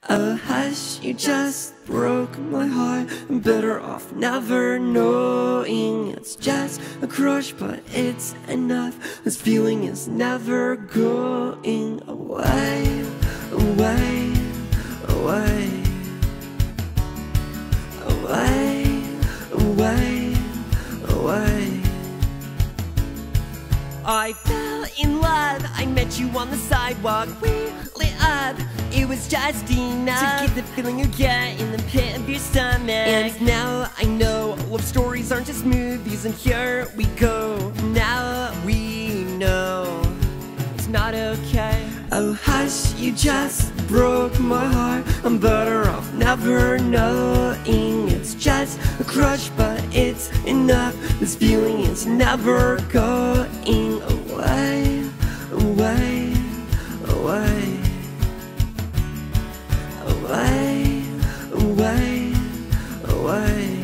Oh hush, you just broke my heart. I'm better off never knowing. It's just a crush, but it's enough. This feeling is never going away, away, away, away, away, away. I fell in love, I met you on the sidewalk. We lit up, it was just enough to get the feeling you get in the pit of your stomach. And now I know love stories aren't just movies, and here we go. Now we know it's not okay. Oh hush, you just broke my heart. I'm better off never knowing. It's just a crush, but it's enough. This feeling is never going away, away, away, away, away, away.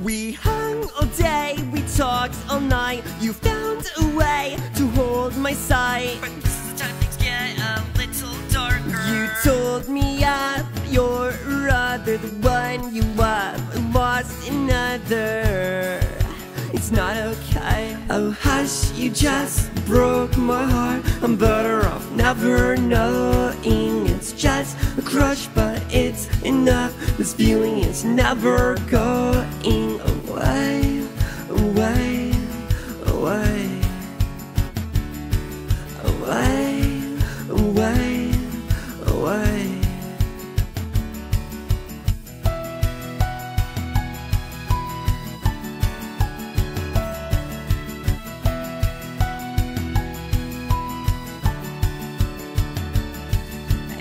We hung all day, we talked all night. You found a way to hold my sight, but this is the time things get a little darker. You told me up, you're other, the one you love, lost another. It's not okay. Oh hush, you just broke my heart. I'm better off never knowing. It's just a crush, but it's enough. This feeling is never going away, away, away, away, away, away.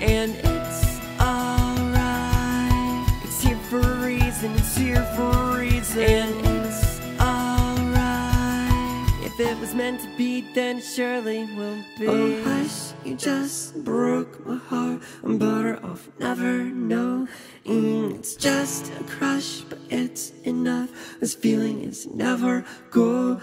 And it's alright. It's here for a reason, it's here for a reason. And it's alright. If it was meant to be, then it surely will be. Oh hush, you just broke my heart. I'm better off never knowing. It's just a crush, but it's enough. This feeling is never going